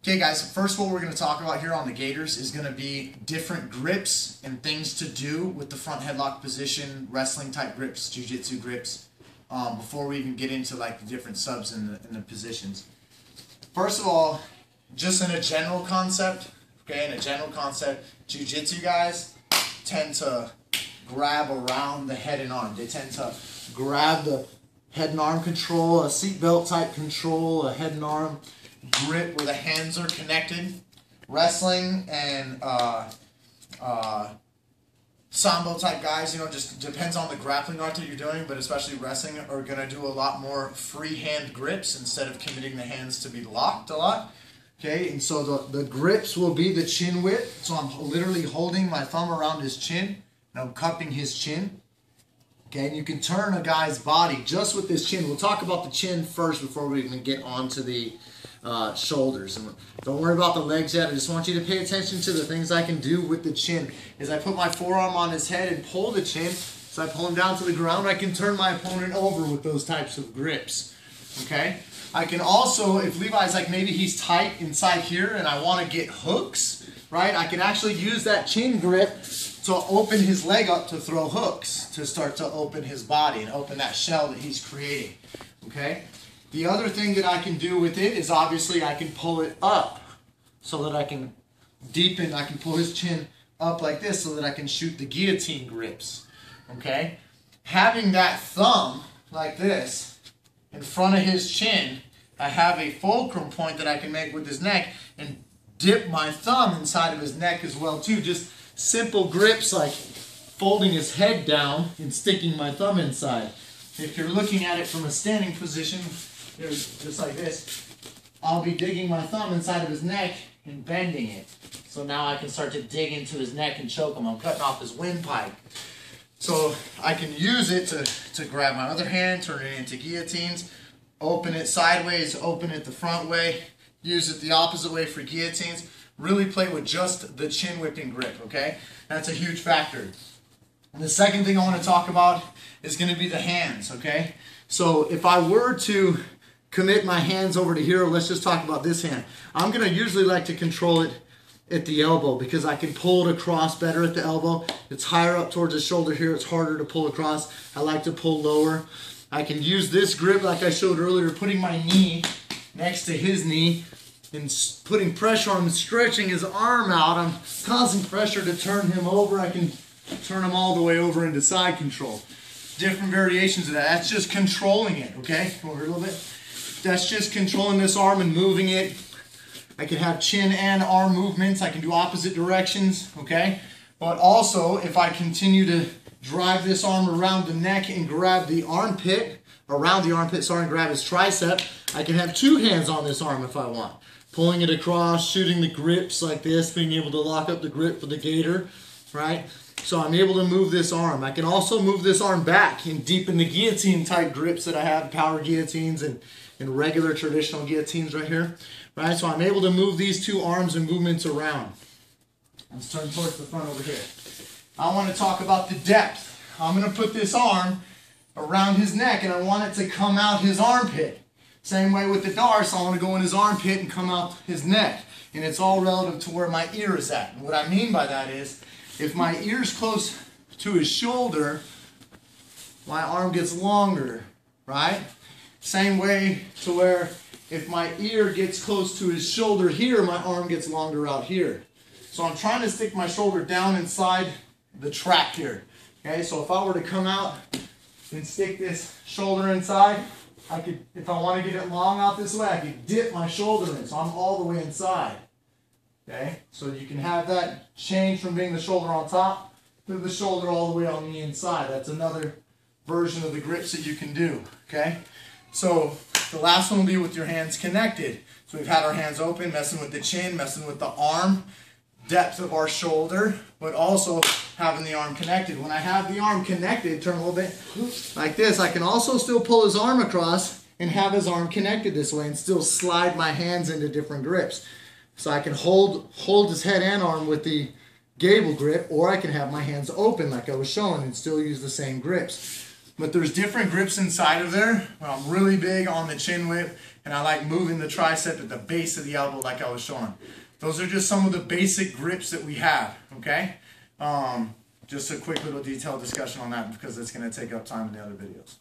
Okay guys, first what we're going to talk about here on the Gators is going to be different grips and things to do with the front headlock position, wrestling type grips, jiu-jitsu grips, before we even get into like the different subs and the positions. First of all, just in a general concept, jiu-jitsu guys tend to grab around the head and arm. They tend to grab the head and arm control, a seatbelt type control, a head and arm grip where the hands are connected. Wrestling and sambo type guys, just depends on the grappling art that you're doing, but especially wrestling are going to do a lot more free hand grips instead of committing the hands to be locked a lot. Okay, and so the grips will be the chin width. So I'm literally holding my thumb around his chin and I'm cupping his chin. Okay, and you can turn a guy's body just with this chin. We'll talk about the chin first before we even get onto the shoulders. And don't worry about the legs yet. I just want you to pay attention to the things I can do with the chin. As I put my forearm on his head and pull the chin, so I pull him down to the ground, I can turn my opponent over with those types of grips. Okay? I can also, if Levi's like maybe he's tight inside here and I want to get hooks, right? I can actually use that chin grip to open his leg up to throw hooks, to start to open his body and open that shell that he's creating. Okay? The other thing that I can do with it is obviously I can pull it up so that I can deepen, I can pull his chin up like this so that I can shoot the guillotine grips. Okay? Having that thumb like this in front of his chin, I have a fulcrum point that I can make with his neck and dip my thumb inside of his neck as well too. Just simple grips like folding his head down and sticking my thumb inside. If you're looking at it from a standing position, just like this, I'll be digging my thumb inside of his neck and bending it. So now I can start to dig into his neck and choke him. I'm cutting off his windpipe. So I can use it to grab my other hand, turn it into guillotines, open it sideways, open it the front way, use it the opposite way for guillotines. Really play with just the chin whipping grip, okay? That's a huge factor. And the second thing I want to talk about is going to be the hands, okay? So if I were to commit my hands over to here, let's just talk about this hand. I'm going to usually like to control it at the elbow because I can pull it across better at the elbow. It's higher up towards the shoulder here. It's harder to pull across. I like to pull lower. I can use this grip like I showed earlier, putting my knee next to his knee and putting pressure on him, stretching his arm out. I'm causing pressure to turn him over. I can turn him all the way over into side control. Different variations of that. That's just controlling it, okay? Come over a little bit. That's just controlling this arm and moving it. I can have chin and arm movements. I can do opposite directions, okay? But also, if I continue to drive this arm around the neck and grab the armpit, around the armpit, sorry, and grab his tricep, I can have two hands on this arm if I want. Pulling it across, shooting the grips like this, being able to lock up the grip for the gator, right? So I'm able to move this arm. I can also move this arm back and deepen the guillotine type grips that I have, power guillotines and regular traditional guillotines right here. Right, so I'm able to move these two arms and movements around. Let's turn towards the front over here. I want to talk about the depth. I'm going to put this arm around his neck and I want it to come out his armpit. Same way with the darts, I want to go in his armpit and come out his neck. And it's all relative to where my ear is at. And what I mean by that is, if my ear is close to his shoulder, my arm gets longer, right? Same way to where if my ear gets close to his shoulder here, my arm gets longer out here. So I'm trying to stick my shoulder down inside the track here. Okay, so if I were to come out and stick this shoulder inside, I could, if I want to get it long out this way, I could dip my shoulder in, so I'm all the way inside. Okay, so you can have that change from being the shoulder on top to the shoulder all the way on the inside. That's another version of the grips that you can do. Okay, so the last one will be with your hands connected. So we've had our hands open, messing with the chin, messing with the arm, depth of our shoulder, but also having the arm connected. When I have the arm connected, turn a little bit like this, I can also still pull his arm across and have his arm connected this way and still slide my hands into different grips. So I can hold his head and arm with the gable grip, or I can have my hands open like I was showing and still use the same grips. But there's different grips inside of there. I'm really big on the chin whip, and I like moving the tricep at the base of the elbow like I was showing. Those are just some of the basic grips that we have, okay? Just a quick little detailed discussion on that because it's going to take up time in the other videos.